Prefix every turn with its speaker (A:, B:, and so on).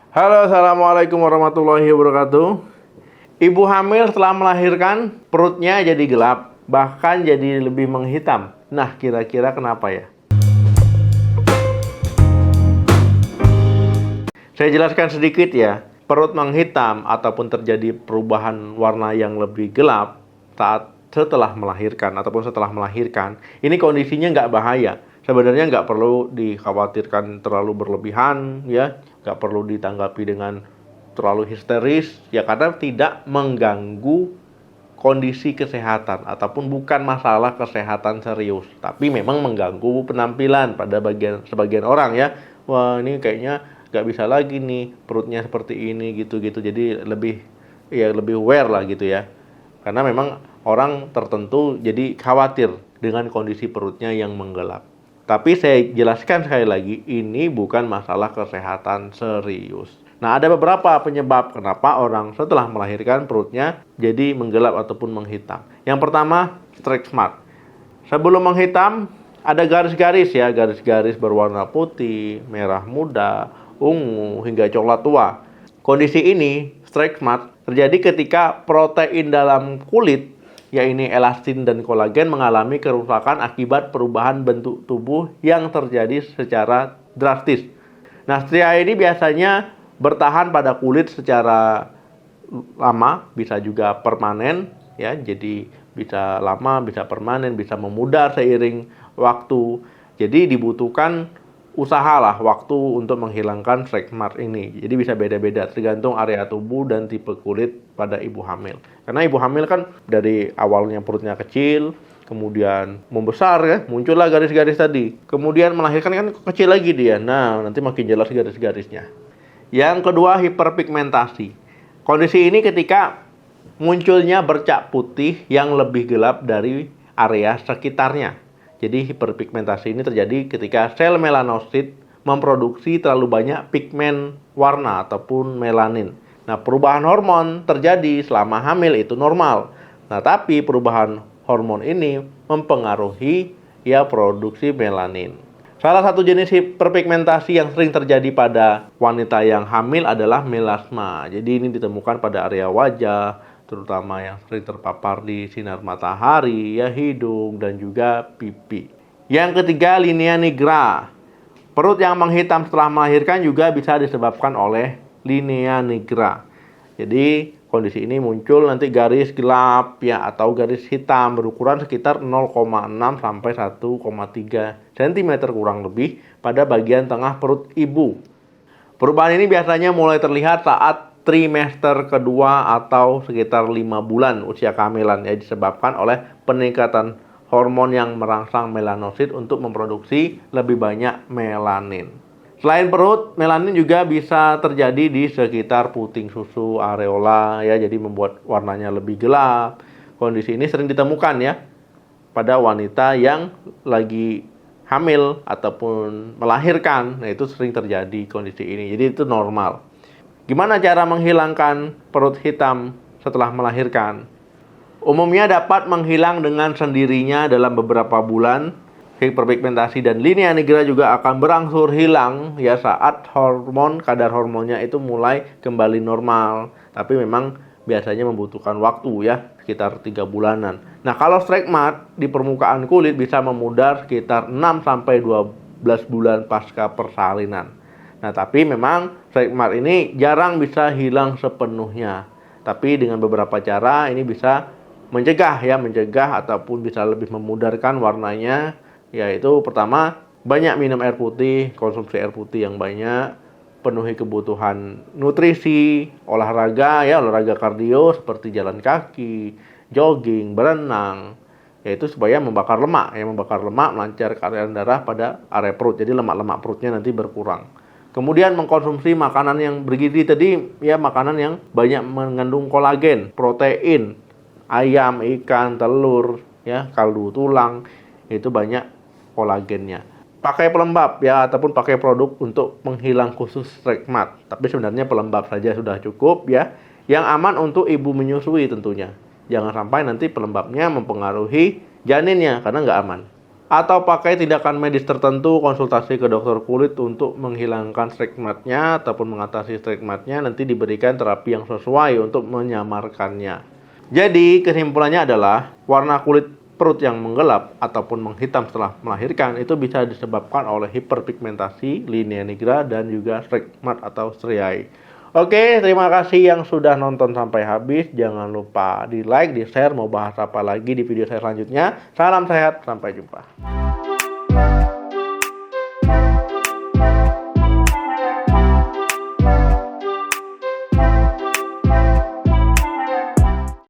A: Halo, assalamualaikum warahmatullahi wabarakatuh. Ibu hamil setelah melahirkan, perutnya jadi gelap, bahkan jadi lebih menghitam. Nah, kira-kira kenapa ya? Saya jelaskan sedikit ya. Perut menghitam ataupun terjadi perubahan warna yang lebih gelap saat setelah melahirkan ataupun setelah melahirkan, ini kondisinya nggak bahaya. Sebenarnya nggak perlu dikhawatirkan terlalu berlebihan, ya, nggak perlu ditanggapi dengan terlalu histeris, ya, karena tidak mengganggu kondisi kesehatan ataupun bukan masalah kesehatan serius, tapi memang mengganggu penampilan pada sebagian orang ya. Wah, ini kayaknya nggak bisa lagi nih, perutnya seperti ini gitu-gitu. Jadi lebih aware lah gitu ya. Karena memang orang tertentu jadi khawatir dengan kondisi perutnya yang menggelap. Tapi saya jelaskan sekali lagi, ini bukan masalah kesehatan serius. Nah, ada beberapa penyebab kenapa orang setelah melahirkan perutnya jadi menggelap ataupun menghitam. Yang pertama, stretch mark. Sebelum menghitam, ada garis-garis ya, garis-garis berwarna putih, merah muda, ungu, hingga coklat tua. Kondisi ini, stretch mark, terjadi ketika protein dalam kulit, yaitu elastin dan kolagen, mengalami kerusakan akibat perubahan bentuk tubuh yang terjadi secara drastis. Nah, stria ini biasanya bertahan pada kulit secara lama, bisa juga permanen ya. Jadi bisa lama, bisa permanen, bisa memudar seiring waktu. Jadi dibutuhkan usahalah waktu untuk menghilangkan stretch mark ini. Jadi bisa beda-beda tergantung area tubuh dan tipe kulit pada ibu hamil. Karena ibu hamil kan dari awalnya perutnya kecil, kemudian membesar ya, muncullah garis-garis tadi. Kemudian melahirkan kan kecil lagi dia. Nah, nanti makin jelas garis-garisnya. Yang kedua, hiperpigmentasi. Kondisi ini ketika munculnya bercak putih yang lebih gelap dari area sekitarnya. Jadi hiperpigmentasi ini terjadi ketika sel melanosit memproduksi terlalu banyak pigmen warna ataupun melanin. Nah, perubahan hormon terjadi selama hamil itu normal. Nah, tapi perubahan hormon ini mempengaruhi ya produksi melanin. Salah satu jenis hiperpigmentasi yang sering terjadi pada wanita yang hamil adalah melasma. Jadi ini ditemukan pada area wajah, terutama yang sering terpapar di sinar matahari, ya, hidung, dan juga pipi. Yang ketiga, linea nigra. Perut yang menghitam setelah melahirkan juga bisa disebabkan oleh linea nigra. Jadi kondisi ini muncul nanti garis gelap ya atau garis hitam berukuran sekitar 0,6 sampai 1,3 cm kurang lebih pada bagian tengah perut ibu. Perubahan ini biasanya mulai terlihat saat trimester kedua atau sekitar 5 bulan usia kehamilan, ya, disebabkan oleh peningkatan hormon yang merangsang melanosit untuk memproduksi lebih banyak melanin. Selain perut, melanin juga bisa terjadi di sekitar puting susu, areola ya, jadi membuat warnanya lebih gelap. Kondisi ini sering ditemukan ya pada wanita yang lagi hamil ataupun melahirkan. Nah, itu sering terjadi kondisi ini. Jadi itu normal. Gimana cara menghilangkan perut hitam setelah melahirkan? Umumnya dapat menghilang dengan sendirinya dalam beberapa bulan. Hiperpigmentasi dan linea nigra juga akan berangsur hilang ya saat kadar hormonnya itu mulai kembali normal. Tapi memang biasanya membutuhkan waktu ya, sekitar 3 bulanan. Nah, kalau stretch mark di permukaan kulit bisa memudar sekitar 6 sampai 12 bulan pasca persalinan. Nah, tapi memang stretch mark ini jarang bisa hilang sepenuhnya. Tapi dengan beberapa cara ini bisa mencegah ataupun bisa lebih memudarkan warnanya. Yaitu pertama, banyak minum air putih, konsumsi air putih yang banyak, penuhi kebutuhan nutrisi, olahraga kardio seperti jalan kaki, jogging, berenang, yaitu supaya membakar lemak, melancarkan aliran darah pada area perut. Jadi lemak-lemak perutnya nanti berkurang. Kemudian mengkonsumsi makanan yang bergizi tadi ya, makanan yang banyak mengandung kolagen, protein, ayam, ikan, telur, ya, kaldu tulang, itu banyak kolagennya. Pakai pelembab ya ataupun pakai produk untuk menghilang khusus stretch mark. Tapi sebenarnya pelembab saja sudah cukup ya. Yang aman untuk ibu menyusui tentunya. Jangan sampai nanti pelembabnya mempengaruhi janinnya karena nggak aman. atau pakai tindakan medis tertentu, konsultasi ke dokter kulit untuk menghilangkan stigmatnya ataupun mengatasi stigmatnya, nanti diberikan terapi yang sesuai untuk menyamarkannya. Jadi kesimpulannya adalah warna kulit perut yang menggelap ataupun menghitam setelah melahirkan itu bisa disebabkan oleh hiperpigmentasi, linea nigra, dan juga stigmat atau striae. Oke, terima kasih yang sudah nonton sampai habis. Jangan lupa di like, di share, mau bahas apa lagi di video saya selanjutnya. Salam sehat, sampai jumpa.